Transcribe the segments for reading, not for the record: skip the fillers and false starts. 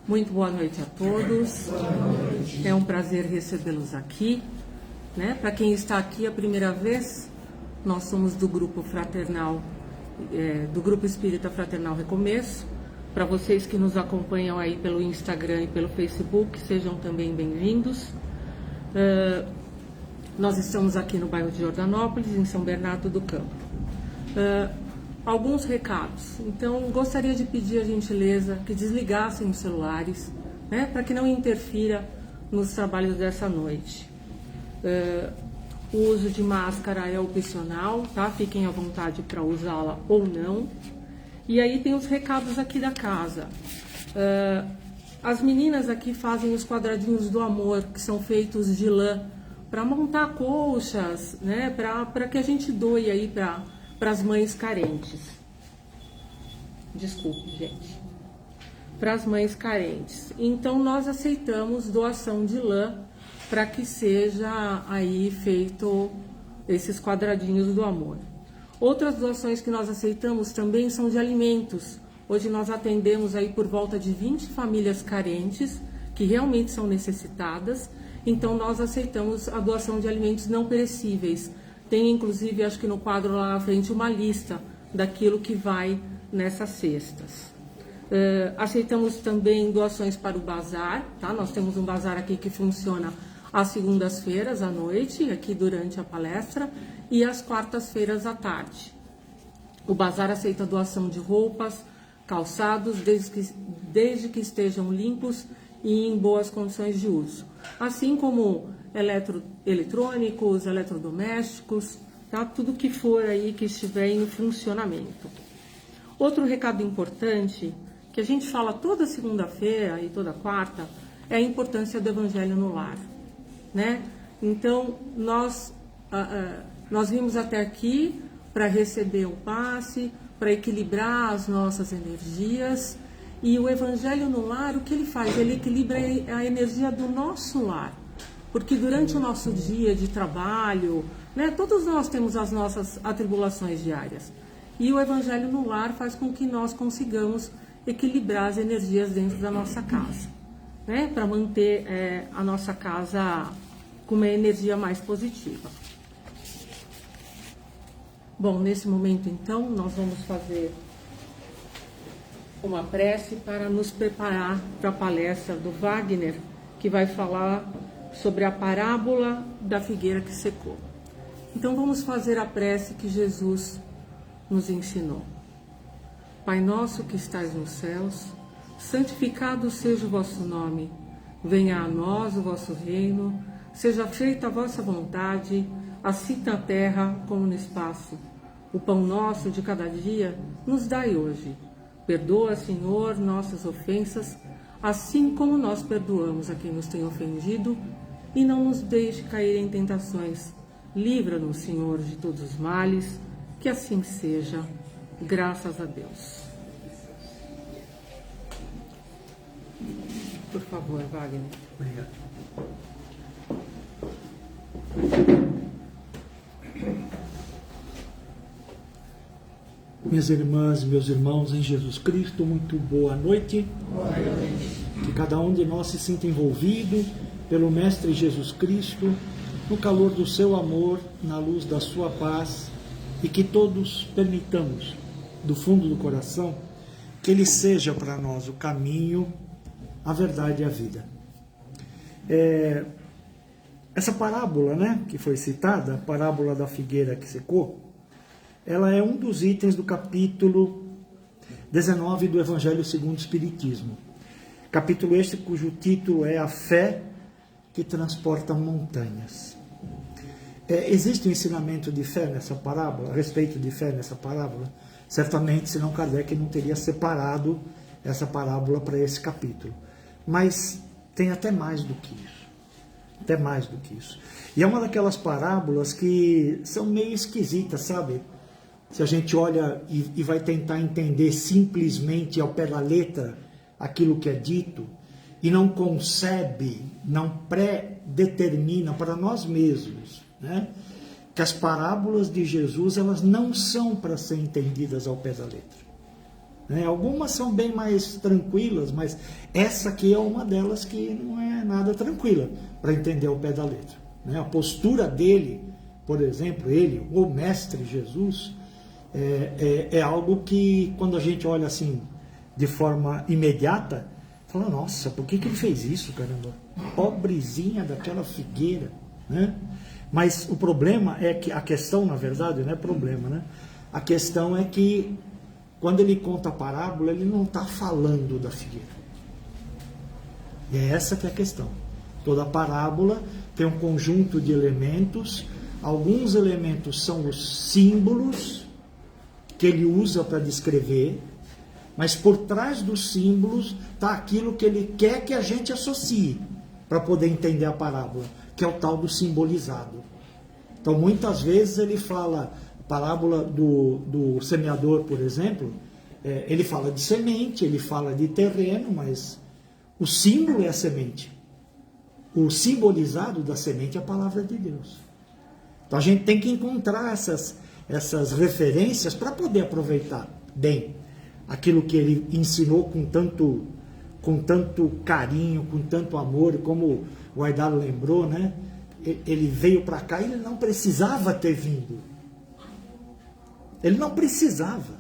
Muito boa noite a todos. É um prazer recebê-los aqui. Para quem está aqui a primeira vez, nós somos do grupo fraternal, do Grupo Espírita Fraternal Recomeço. Para vocês que nos acompanham aí pelo Instagram e pelo Facebook, sejam também bem-vindos. Nós estamos aqui no bairro de Jordanópolis, em São Bernardo do Campo. Alguns recados. Então, gostaria de pedir a gentileza que desligassem os celulares, para que não interfira nos trabalhos dessa noite. O uso de máscara é opcional, tá? Fiquem à vontade para usá-la ou não. E aí tem os recados aqui da casa. As meninas aqui fazem os quadradinhos do amor, que são feitos de lã, para montar colchas, para que a gente doe aí para as mães carentes. Desculpe, gente. Para as mães carentes. Então, nós aceitamos doação de lã para que seja aí feito esses quadradinhos do amor. Outras doações que nós aceitamos também são de alimentos. Hoje nós atendemos aí por volta de 20 famílias carentes, que realmente são necessitadas. Então, nós aceitamos a doação de alimentos não perecíveis. Tem, inclusive, acho que no quadro lá na frente, uma lista daquilo que vai nessas cestas. Aceitamos também doações para o bazar, tá? Nós temos um bazar aqui que funciona às segundas-feiras à noite, aqui durante a palestra, e às quartas-feiras à tarde. O bazar aceita doação de roupas, calçados, desde que estejam limpos e em boas condições de uso. Assim como eletrônicos, eletrodomésticos, tá? Tudo que for aí que estiver em funcionamento. Outro recado importante, que a gente fala toda segunda-feira e toda quarta, é a importância do Evangelho no lar, Então, nós vimos até aqui para receber um passe, para equilibrar as nossas energias, e o Evangelho no lar, o que ele faz? Ele equilibra a energia do nosso lar. Porque durante o nosso dia de trabalho, todos nós temos as nossas atribulações diárias. E o Evangelho no lar faz com que nós consigamos equilibrar as energias dentro da nossa casa, para manter a nossa casa com uma energia mais positiva. Bom, nesse momento, então, nós vamos fazer uma prece para nos preparar para a palestra do Wagner, que vai falar sobre a parábola da figueira que secou. Então vamos fazer a prece que Jesus nos ensinou. Pai nosso que estais nos céus, santificado seja o vosso nome. Venha a nós o vosso reino, seja feita a vossa vontade, assim na terra como no espaço. O pão nosso de cada dia nos dai hoje. Perdoa, Senhor, nossas ofensas, assim como nós perdoamos a quem nos tem ofendido, e não nos deixe cair em tentações. Livra-nos, Senhor, de todos os males, que assim seja, graças a Deus. Por favor, Wagner. Obrigado. Minhas irmãs e meus irmãos em Jesus Cristo, muito boa noite. Boa noite. Que cada um de nós se sinta envolvido pelo Mestre Jesus Cristo, no calor do seu amor, na luz da sua paz, e que todos permitamos, do fundo do coração, que Ele seja para nós o caminho, a verdade e a vida. Essa parábola, que foi citada, a parábola da figueira que secou, ela é um dos itens do capítulo 19 do Evangelho segundo o Espiritismo. Capítulo este cujo título é A Fé que Transporta Montanhas. Existe um ensinamento de fé nessa parábola, a respeito de fé nessa parábola? Certamente, senão Kardec não teria separado essa parábola para esse capítulo. Mas tem até mais do que isso. Até mais do que isso. E é uma daquelas parábolas que são meio esquisitas, sabe? Se a gente olha e vai tentar entender simplesmente ao pé da letra aquilo que é dito, e não concebe, não pré-determina para nós mesmos, que as parábolas de Jesus, elas não são para ser entendidas ao pé da letra. né? Algumas são bem mais tranquilas, mas essa aqui é uma delas que não é nada tranquila para entender ao pé da letra, né? A postura dele, por exemplo, ele, o Mestre Jesus, é algo que, quando a gente olha assim de forma imediata, fala, nossa, por que ele fez isso, caramba? Pobrezinha daquela figueira, né? Mas o problema é que, a questão, na verdade, não é problema, né? A questão é que, quando ele conta a parábola, ele não está falando da figueira. E é essa que é a questão. Toda parábola tem um conjunto de elementos. Alguns elementos são os símbolos que ele usa para descrever, mas por trás dos símbolos está aquilo que ele quer que a gente associe para poder entender a parábola, que é o tal do simbolizado. Então, muitas vezes ele fala, a parábola do semeador, por exemplo, ele fala de semente, ele fala de terreno, mas o símbolo é a semente. O simbolizado da semente é a palavra de Deus. Então, a gente tem que encontrar essas referências para poder aproveitar bem aquilo que ele ensinou com tanto carinho, com tanto amor, como o Aidaro lembrou, né? Ele veio para cá e ele não precisava ter vindo. Ele não precisava.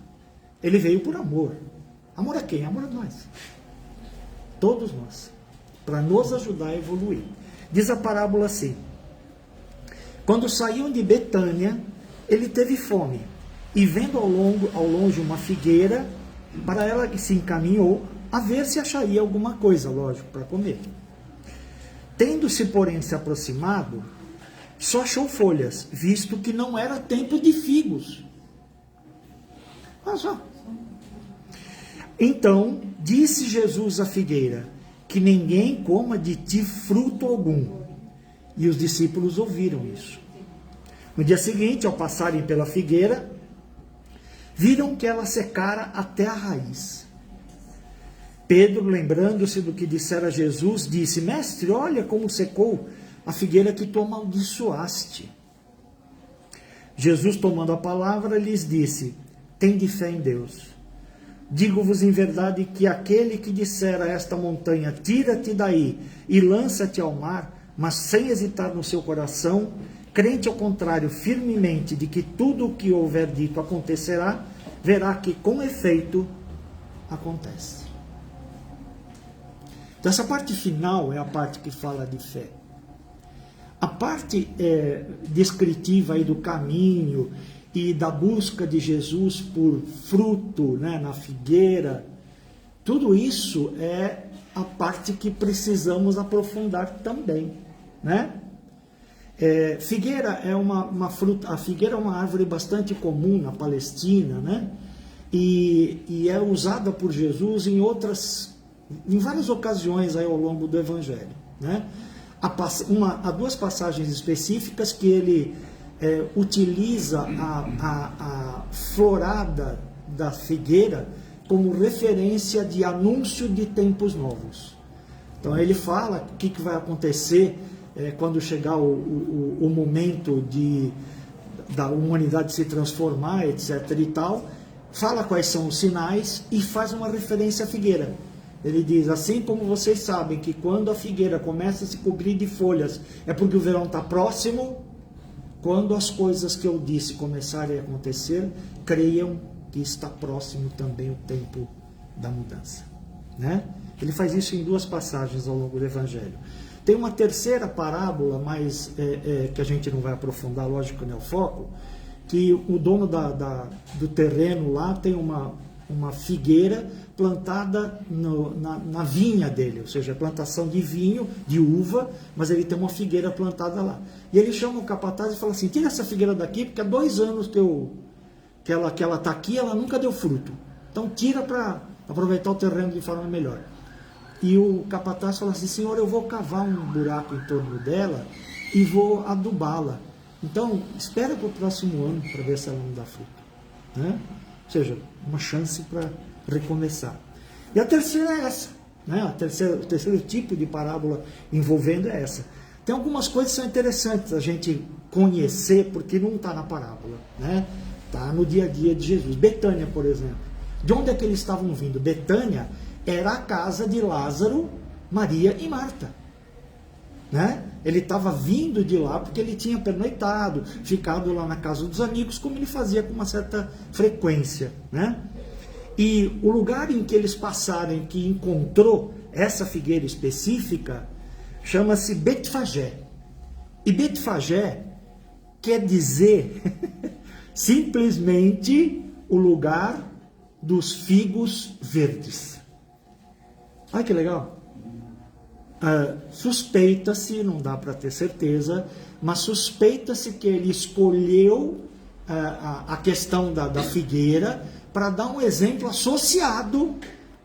Ele veio por amor. Amor a quem? Amor a nós. Todos nós. Para nos ajudar a evoluir. Diz a parábola assim: quando saíam de Betânia, ele teve fome. E vendo ao longe uma figueira, para ela se encaminhou a ver se acharia alguma coisa, lógico, para comer. Tendo-se, porém, se aproximado, só achou folhas, visto que não era tempo de figos. Olha só. Então, disse Jesus à figueira, que ninguém coma de ti fruto algum. E os discípulos ouviram isso. No dia seguinte, ao passarem pela figueira, viram que ela secara até a raiz. Pedro, lembrando-se do que dissera Jesus, disse: Mestre, olha como secou a figueira que tu amaldiçoaste. Jesus, tomando a palavra, lhes disse: tende fé em Deus. Digo-vos em verdade que aquele que disser a esta montanha, tira-te daí e lança-te ao mar, mas sem hesitar no seu coração, crente ao contrário firmemente de que tudo o que houver dito acontecerá, verá que com efeito acontece. Então, essa parte final é a parte que fala de fé. A parte descritiva aí do caminho e da busca de Jesus por fruto, né, na figueira, tudo isso é a parte que precisamos aprofundar também, né? Figueira é uma fruta, a figueira é uma árvore bastante comum na Palestina, né? E é usada por Jesus em várias ocasiões aí ao longo do Evangelho, né? Há duas passagens específicas que ele utiliza a florada da figueira como referência de anúncio de tempos novos. Então ele fala o que vai acontecer quando chegar o momento da humanidade se transformar, etc. e tal, fala quais são os sinais e faz uma referência à figueira. Ele diz, assim como vocês sabem que quando a figueira começa a se cobrir de folhas é porque o verão está próximo, quando as coisas que eu disse começarem a acontecer, creiam que está próximo também o tempo da mudança, né? Ele faz isso em duas passagens ao longo do Evangelho. Tem uma terceira parábola, mas que a gente não vai aprofundar, lógico, não é o foco, que o dono do terreno lá tem uma figueira plantada na vinha dele, ou seja, plantação de vinho, de uva, mas ele tem uma figueira plantada lá. E ele chama o capataz e fala assim, tira essa figueira daqui, porque há 2 anos que ela está aqui, ela nunca deu fruto. Então tira para aproveitar o terreno de forma melhor. E o capataz fala assim, senhor, eu vou cavar um buraco em torno dela e vou adubá-la. Então, espera para o próximo ano para ver se ela não dá fruto, né? Ou seja, uma chance para recomeçar. E a terceira é essa, né? O terceiro tipo de parábola envolvendo é essa. Tem algumas coisas que são interessantes a gente conhecer, porque não está na parábola, né? Está no dia a dia de Jesus. Betânia, por exemplo. De onde é que eles estavam vindo? Betânia era a casa de Lázaro, Maria e Marta. Né? Ele estava vindo de lá porque ele tinha pernoitado, ficado lá na casa dos amigos, como ele fazia com uma certa frequência. Né? E o lugar em que eles passaram, em que encontrou essa figueira específica, chama-se Betfagé. E Betfagé quer dizer simplesmente o lugar dos figos verdes. Olha que legal. Suspeita-se, não dá para ter certeza, mas suspeita-se que ele escolheu a questão da figueira para dar um exemplo associado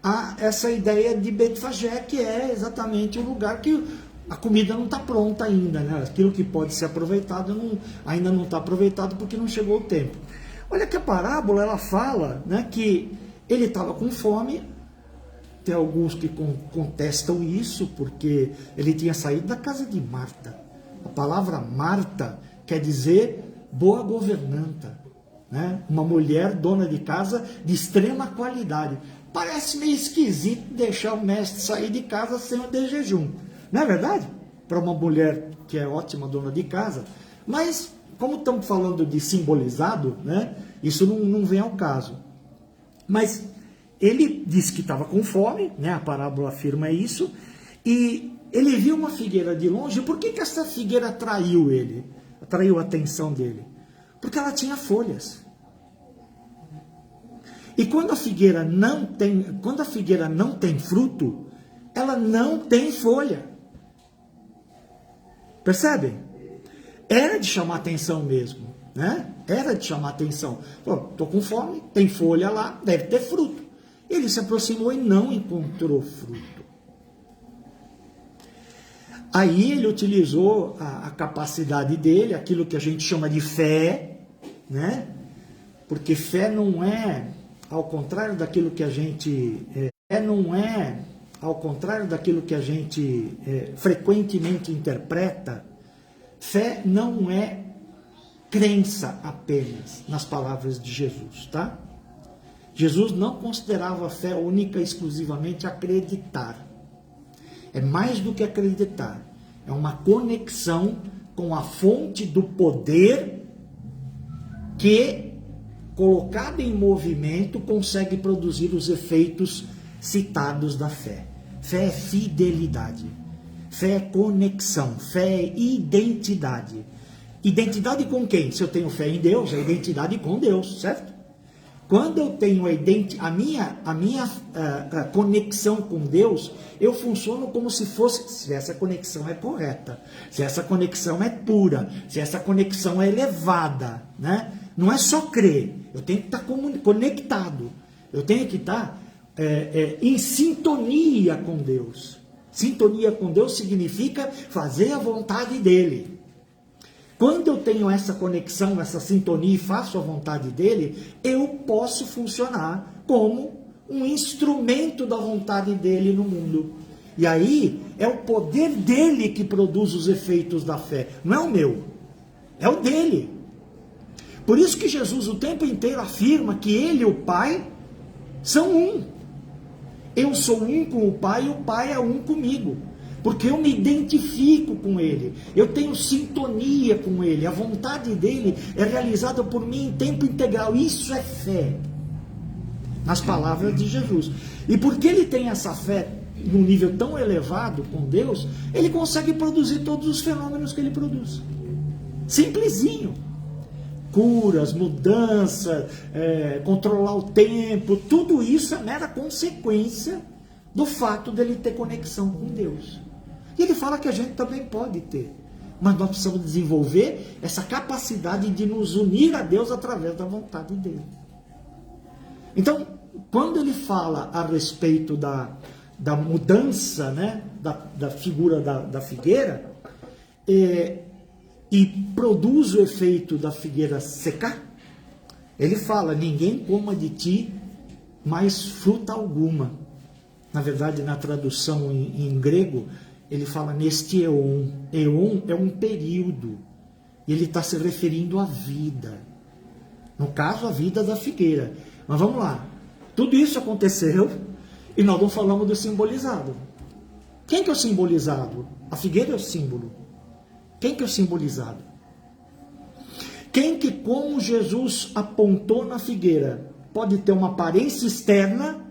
a essa ideia de Betfagé, que é exatamente o lugar que a comida não está pronta ainda, né? Aquilo que pode ser aproveitado ainda não está aproveitado porque não chegou o tempo. Olha que a parábola ela fala, né, que ele estava com fome. Tem alguns que contestam isso, porque ele tinha saído da casa de Marta. A palavra Marta quer dizer boa governanta, né? Uma mulher dona de casa de extrema qualidade. Parece meio esquisito deixar o mestre sair de casa sem o de jejum. Não é verdade? Para uma mulher que é ótima dona de casa. Mas, como estamos falando de simbolizado, né? Isso não vem ao caso. Mas ele disse que estava com fome, né? A parábola afirma isso, e ele viu uma figueira de longe. Por que essa figueira atraiu ele? Atraiu a atenção dele? Porque ela tinha folhas. E quando a figueira não tem fruto, ela não tem folha. Percebem? Era de chamar atenção mesmo, né? Era de chamar atenção. Estou com fome, tem folha lá, deve ter fruto. Ele se aproximou e não encontrou fruto. Aí ele utilizou a capacidade dele, aquilo que a gente chama de fé, né? Porque fé não é ao contrário daquilo que a gente frequentemente interpreta. Fé não é crença apenas, nas palavras de Jesus, tá? Jesus não considerava a fé única e exclusivamente acreditar. É mais do que acreditar. É uma conexão com a fonte do poder que, colocada em movimento, consegue produzir os efeitos citados da fé. Fé é fidelidade. Fé é conexão. Fé é identidade. Identidade com quem? Se eu tenho fé em Deus, é identidade com Deus, certo? Quando eu tenho a minha conexão com Deus, eu funciono como se essa conexão é correta, se essa conexão é pura, se essa conexão é elevada, né? Não é só crer, eu tenho que estar conectado, eu tenho que estar em sintonia com Deus. Sintonia com Deus significa fazer a vontade dele. Quando eu tenho essa conexão, essa sintonia e faço a vontade dele, eu posso funcionar como um instrumento da vontade dele no mundo. E aí é o poder dele que produz os efeitos da fé. Não é o meu, é o dele. Por isso que Jesus o tempo inteiro afirma que ele e o Pai são um. Eu sou um com o Pai e o Pai é um comigo. Porque eu me identifico com ele, eu tenho sintonia com ele, a vontade dele é realizada por mim em tempo integral. Isso é fé, nas palavras de Jesus. E porque ele tem essa fé num nível tão elevado com Deus, ele consegue produzir todos os fenômenos que ele produz. Simplesinho. Curas, mudança, controlar o tempo, tudo isso é mera consequência do fato dele ter conexão com Deus. E ele fala que a gente também pode ter, mas nós precisamos desenvolver essa capacidade de nos unir a Deus através da vontade dele. Então, quando ele fala a respeito da mudança, né, da figura da figueira, e produz o efeito da figueira secar, ele fala: ninguém coma de ti mais fruta alguma. Na verdade, na tradução em grego, ele fala neste eon. Eon é um período. E ele está se referindo à vida. No caso, a vida da figueira. Mas vamos lá. Tudo isso aconteceu e nós não falamos do simbolizado. Quem que é o simbolizado? A figueira é o símbolo. Quem que é o simbolizado? Quem que, como Jesus apontou na figueira, pode ter uma aparência externa,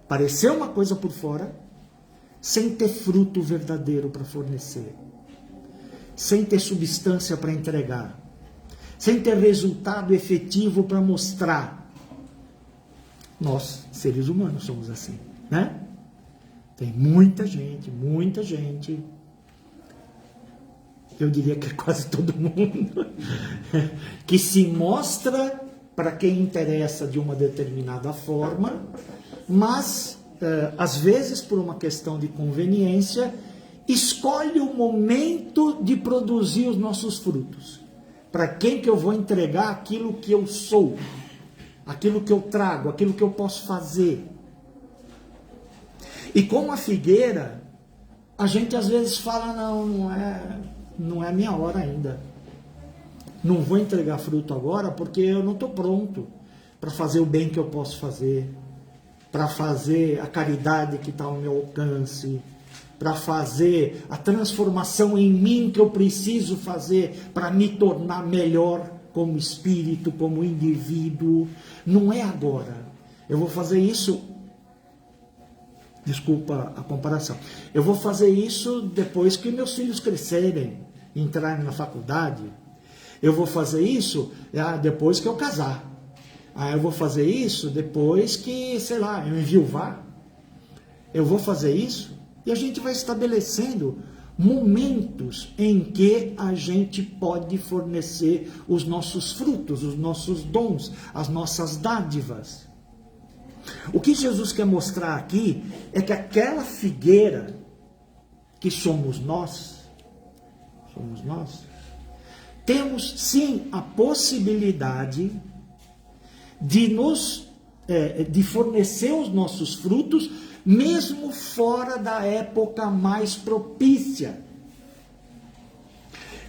parecer uma coisa por fora, sem ter fruto verdadeiro para fornecer, sem ter substância para entregar, sem ter resultado efetivo para mostrar. Nós, seres humanos, somos assim, né? Tem muita gente, eu diria que é quase todo mundo, que se mostra para quem interessa de uma determinada forma, mas, às vezes, por uma questão de conveniência, escolhe o momento de produzir os nossos frutos. Para quem que eu vou entregar aquilo que eu sou, aquilo que eu trago, aquilo que eu posso fazer. E como a figueira, a gente às vezes fala, não é minha hora ainda. Não vou entregar fruto agora porque eu não estou pronto para fazer o bem que eu posso fazer, para fazer a caridade que está ao meu alcance, para fazer a transformação em mim que eu preciso fazer para me tornar melhor como espírito, como indivíduo. Não é agora. Eu vou fazer isso, desculpa a comparação, eu vou fazer isso depois que meus filhos crescerem, entrarem na faculdade. Eu vou fazer isso depois que eu casar. Eu vou fazer isso depois que, sei lá, eu enviuvar. Eu vou fazer isso. E a gente vai estabelecendo momentos em que a gente pode fornecer os nossos frutos, os nossos dons, as nossas dádivas. O que Jesus quer mostrar aqui é que aquela figueira que somos nós, temos sim a possibilidade de fornecer os nossos frutos, mesmo fora da época mais propícia.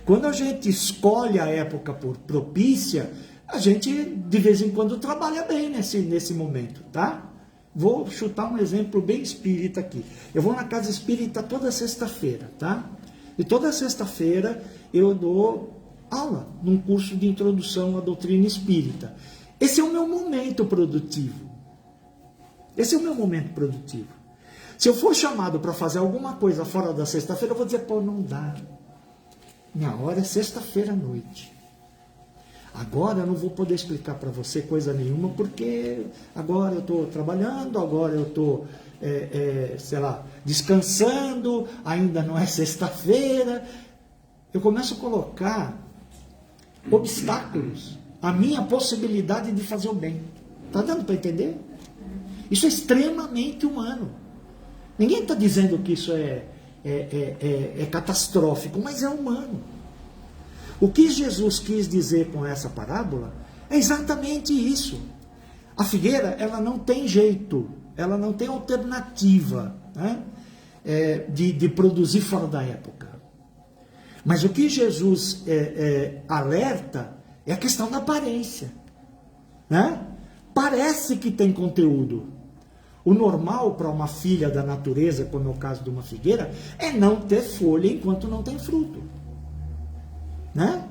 Quando a gente escolhe a época propícia, a gente de vez em quando trabalha bem nesse momento, tá? Vou chutar um exemplo bem espírita aqui. Eu vou na casa espírita toda sexta-feira, tá? E toda sexta-feira eu dou aula num curso de introdução à doutrina espírita. Esse é o meu momento produtivo. Esse é o meu momento produtivo. Se eu for chamado para fazer alguma coisa fora da sexta-feira, eu vou dizer, não dá. Minha hora é sexta-feira à noite. Agora eu não vou poder explicar para você coisa nenhuma, porque agora eu estou trabalhando, agora eu estou, descansando, ainda não é sexta-feira. Eu começo a colocar obstáculos à minha possibilidade de fazer o bem. Está dando para entender? Isso é extremamente humano. Ninguém está dizendo que isso é catastrófico, mas é humano. O que Jesus quis dizer com essa parábola é exatamente isso. A figueira, ela não tem jeito, ela não tem alternativa, né, de produzir fora da época. Mas o que Jesus alerta é a questão da aparência, né? Parece que tem conteúdo. O normal para uma filha da natureza, como é o caso de uma figueira, é não ter folha enquanto não tem fruto. Né?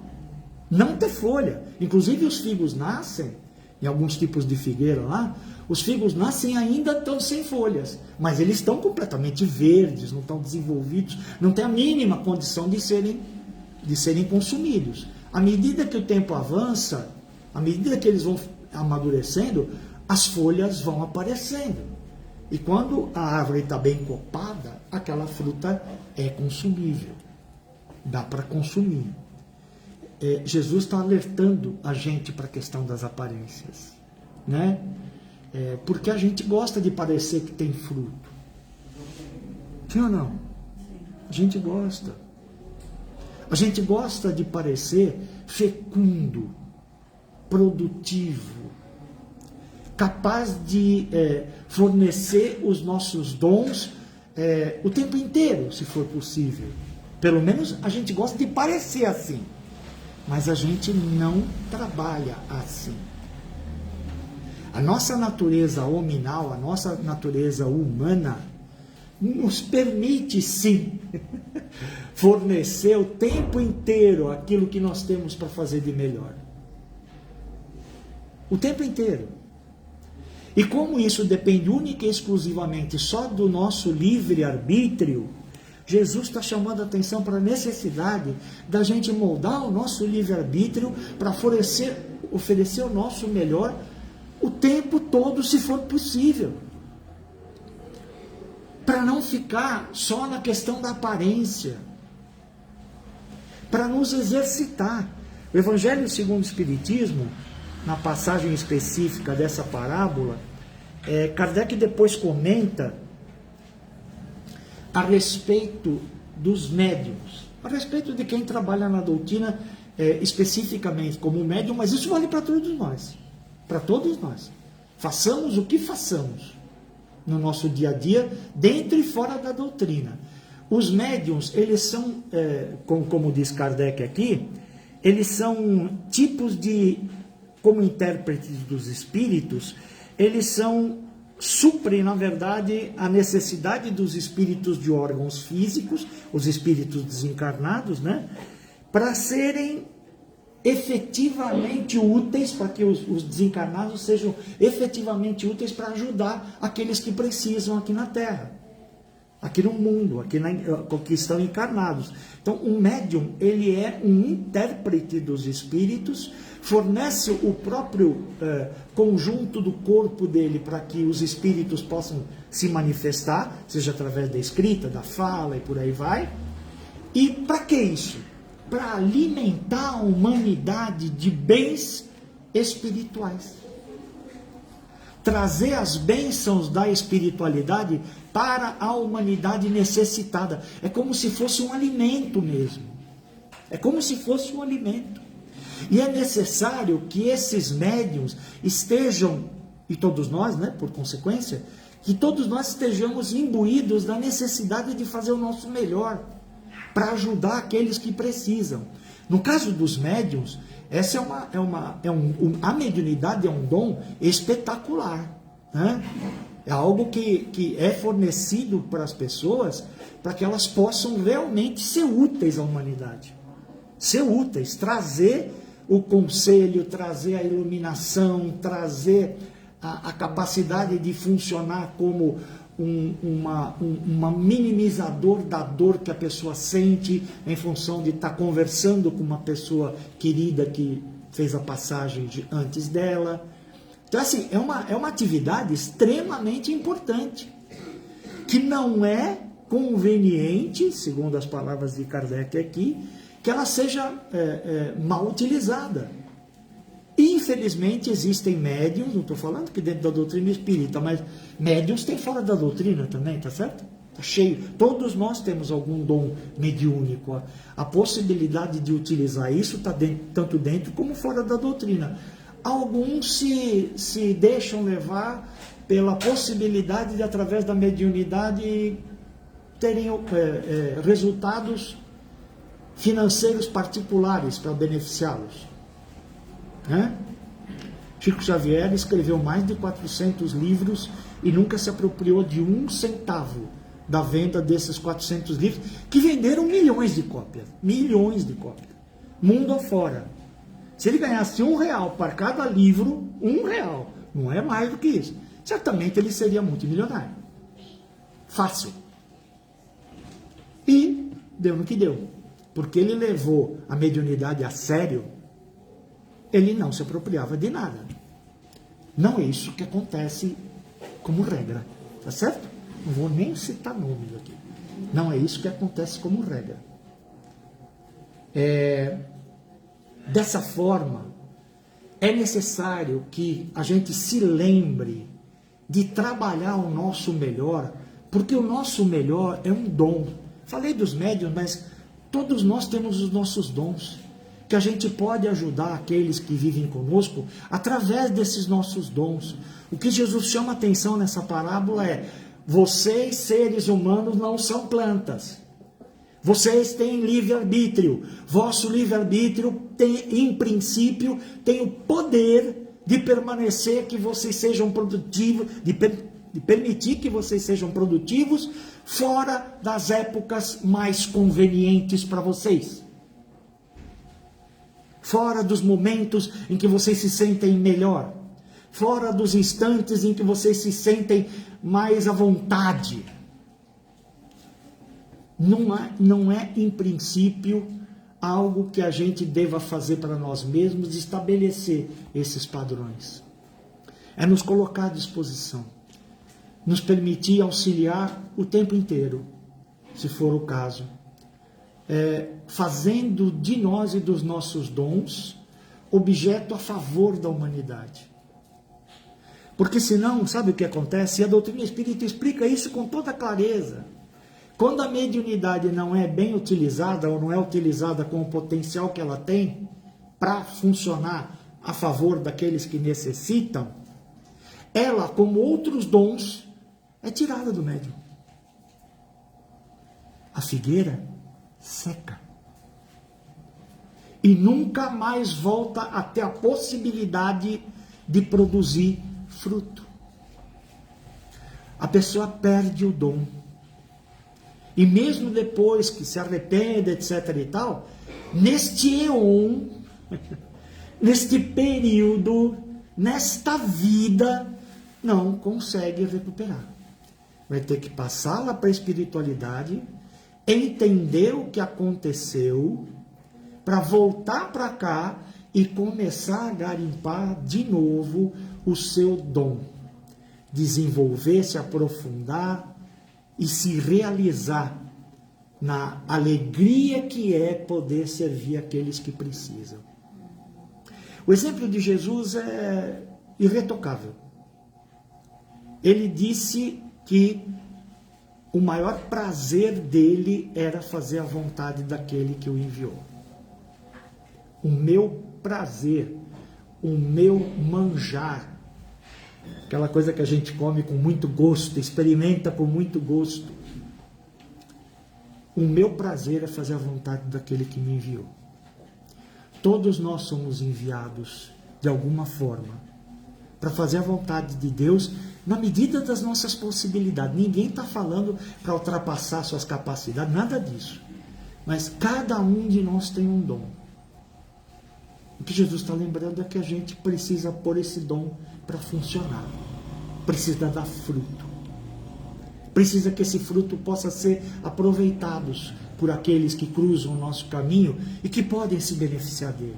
Não ter folha. Inclusive os figos nascem, em alguns tipos de figueira lá, os figos nascem ainda estão sem folhas, mas eles estão completamente verdes, não estão desenvolvidos, não têm a mínima condição de serem consumidos. À medida que o tempo avança, à medida que eles vão amadurecendo, as folhas vão aparecendo. E quando a árvore está bem copada, aquela fruta é consumível. Dá para consumir. Jesus está alertando a gente para a questão das aparências, né? Porque a gente gosta de parecer que tem fruto. Sim ou não? A gente gosta. A gente gosta de parecer fecundo, produtivo, capaz de fornecer os nossos dons o tempo inteiro, se for possível. Pelo menos a gente gosta de parecer assim. Mas a gente não trabalha assim. A nossa natureza hominal, a nossa natureza humana, nos permite sim fornecer o tempo inteiro aquilo que nós temos para fazer de melhor. O tempo inteiro. E como isso depende única e exclusivamente só do nosso livre-arbítrio, Jesus está chamando a atenção para a necessidade da gente moldar o nosso livre-arbítrio para oferecer o nosso melhor o tempo todo, se for possível. Para não ficar só na questão da aparência. Para nos exercitar. O Evangelho segundo o Espiritismo, na passagem específica dessa parábola, Kardec depois comenta a respeito dos médiuns, a respeito de quem trabalha na doutrina especificamente como médium, mas isso vale para todos nós. Para todos nós. Façamos o que façamos no nosso dia a dia, dentro e fora da doutrina. Os médiuns, eles são, como diz Kardec aqui, eles são tipos de, como intérpretes dos espíritos, eles suprem, na verdade, a necessidade dos espíritos de órgãos físicos, os espíritos desencarnados, né, para serem efetivamente úteis, para que os desencarnados sejam efetivamente úteis para ajudar aqueles que precisam aqui na Terra, aqui no mundo, que estão encarnados. Então, um médium, ele é um intérprete dos espíritos, fornece o próprio conjunto do corpo dele para que os espíritos possam se manifestar, seja através da escrita, da fala e por aí vai. E para que isso? Para alimentar a humanidade de bens espirituais. Trazer as bênçãos da espiritualidade para a humanidade necessitada. É como se fosse um alimento mesmo. É como se fosse um alimento. E é necessário que esses médiuns estejam, e todos nós, né, por consequência, que todos nós estejamos imbuídos da necessidade de fazer o nosso melhor para ajudar aqueles que precisam. No caso dos médiuns, essa a mediunidade é um dom espetacular, né? É algo que é fornecido para as pessoas para que elas possam realmente ser úteis à humanidade. Ser úteis, trazer o conselho, trazer a iluminação, trazer a capacidade de funcionar como uma minimizador da dor que a pessoa sente em função de estar conversando com uma pessoa querida que fez a passagem antes dela. Então, assim, é uma atividade extremamente importante, que não é conveniente, segundo as palavras de Kardec aqui, que ela seja mal utilizada. Infelizmente existem médiuns, não estou falando que dentro da doutrina espírita, mas médiuns tem fora da doutrina também, tá certo? Está cheio. Todos nós temos algum dom mediúnico. A possibilidade de utilizar isso está tanto dentro como fora da doutrina. Alguns se deixam levar pela possibilidade de, através da mediunidade, terem resultados financeiros particulares para beneficiá-los. Chico Xavier escreveu mais de 400 livros e nunca se apropriou de 1 centavo da venda desses 400 livros, que venderam milhões de cópias. Milhões de cópias. Mundo afora. Se ele ganhasse R$1 para cada livro, R$1, não é mais do que isso, certamente ele seria multimilionário. Fácil. E deu no que deu. Porque ele levou a mediunidade a sério, ele não se apropriava de nada. Não é isso que acontece como regra. Tá certo? Não vou nem citar nomes aqui. Não é isso que acontece como regra. Dessa forma, é necessário que a gente se lembre de trabalhar o nosso melhor, porque o nosso melhor é um dom. Falei dos médiuns, mas todos nós temos os nossos dons, que a gente pode ajudar aqueles que vivem conosco através desses nossos dons. O que Jesus chama a atenção nessa parábola é: vocês, seres humanos, não são plantas. Vocês têm livre-arbítrio. Vosso livre-arbítrio tem, em princípio, tem o poder de permanecer que vocês sejam produtivos, de permitir que vocês sejam produtivos fora das épocas mais convenientes para vocês. Fora dos momentos em que vocês se sentem melhor. Fora dos instantes em que vocês se sentem mais à vontade. Não é em princípio algo que a gente deva fazer para nós mesmos, estabelecer esses padrões. É nos colocar à disposição. Nos permitir auxiliar o tempo inteiro, se for o caso. Fazendo de nós e dos nossos dons objeto a favor da humanidade. Porque senão, sabe o que acontece? E a doutrina espírita explica isso com toda clareza. Quando a mediunidade não é bem utilizada, ou não é utilizada com o potencial que ela tem para funcionar a favor daqueles que necessitam, ela, como outros dons, é tirada do médium. A figueira seca. E nunca mais volta a ter a possibilidade de produzir fruto. A pessoa perde o dom. E mesmo depois que se arrepende, etc. e tal, neste éon, neste período, nesta vida, não consegue recuperar. Vai ter que passar lá para a espiritualidade, entender o que aconteceu, para voltar para cá e começar a garimpar de novo o seu dom. Desenvolver, se aprofundar e se realizar na alegria que é poder servir aqueles que precisam. O exemplo de Jesus é irretocável. Ele disse que o maior prazer dele era fazer a vontade daquele que o enviou. O meu prazer, o meu manjar, aquela coisa que a gente come com muito gosto, experimenta com muito gosto. O meu prazer é fazer a vontade daquele que me enviou. Todos nós somos enviados, de alguma forma, para fazer a vontade de Deus na medida das nossas possibilidades. Ninguém está falando para ultrapassar suas capacidades, nada disso. Mas cada um de nós tem um dom. O que Jesus está lembrando é que a gente precisa pôr esse dom para funcionar. Precisa dar fruto. Precisa que esse fruto possa ser aproveitado por aqueles que cruzam o nosso caminho e que podem se beneficiar deles.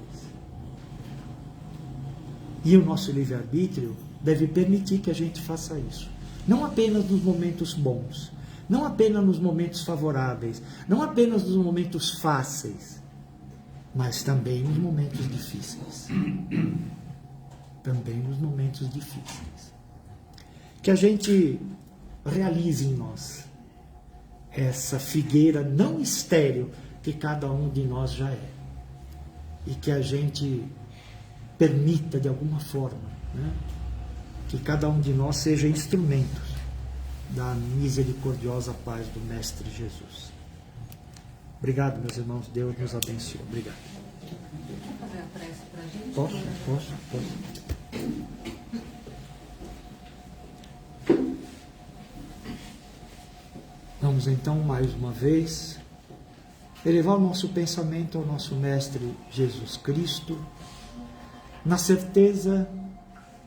E o nosso livre-arbítrio deve permitir que a gente faça isso. Não apenas nos momentos bons, não apenas nos momentos favoráveis, não apenas nos momentos fáceis, mas também nos momentos difíceis. Também nos momentos difíceis. Que a gente realize em nós essa figueira não estéril que cada um de nós já é. E que a gente permita de alguma forma, né, que cada um de nós seja instrumento da misericordiosa paz do Mestre Jesus. Obrigado, meus irmãos. Deus nos abençoe. Obrigado. Quer fazer a prece para a gente? Posso. Vamos então, mais uma vez, elevar o nosso pensamento ao nosso Mestre Jesus Cristo, na certeza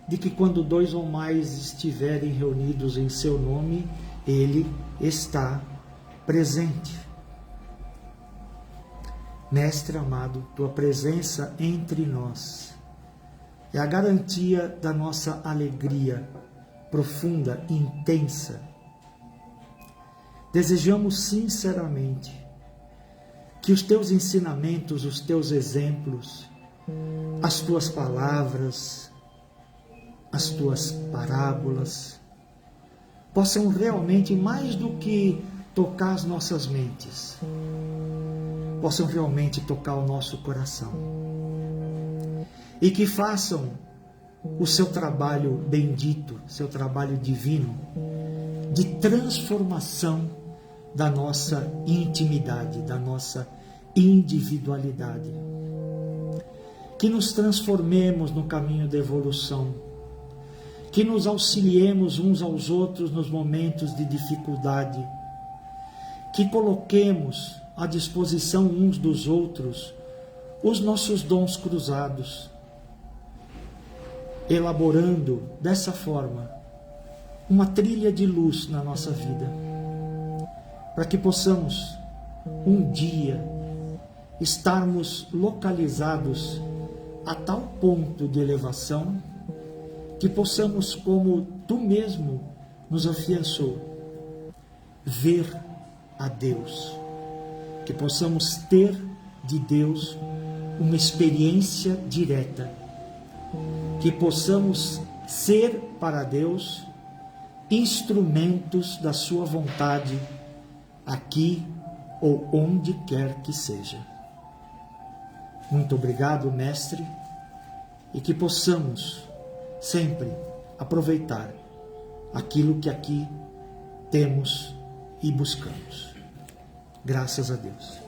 de que quando 2 ou mais estiverem reunidos em seu nome, Ele está presente. Mestre amado, tua presença entre nós é a garantia da nossa alegria profunda, intensa. Desejamos sinceramente que os teus ensinamentos, os teus exemplos, as tuas palavras, as tuas parábolas, possam realmente, mais do que tocar as nossas mentes, possam realmente tocar o nosso coração. E que façam o seu trabalho bendito, seu trabalho divino, de transformação da nossa intimidade, da nossa individualidade. que nos transformemos no caminho da evolução, que nos auxiliemos uns aos outros nos momentos de dificuldade, que coloquemos à disposição uns dos outros os nossos dons cruzados, elaborando dessa forma uma trilha de luz na nossa vida, para que possamos um dia estarmos localizados a tal ponto de elevação que possamos, como tu mesmo nos afiançou, ver a Deus, que possamos ter de Deus uma experiência direta, que possamos ser para Deus instrumentos da sua vontade aqui ou onde quer que seja. Muito obrigado, Mestre, e que possamos sempre aproveitar aquilo que aqui temos e buscamos. Graças a Deus.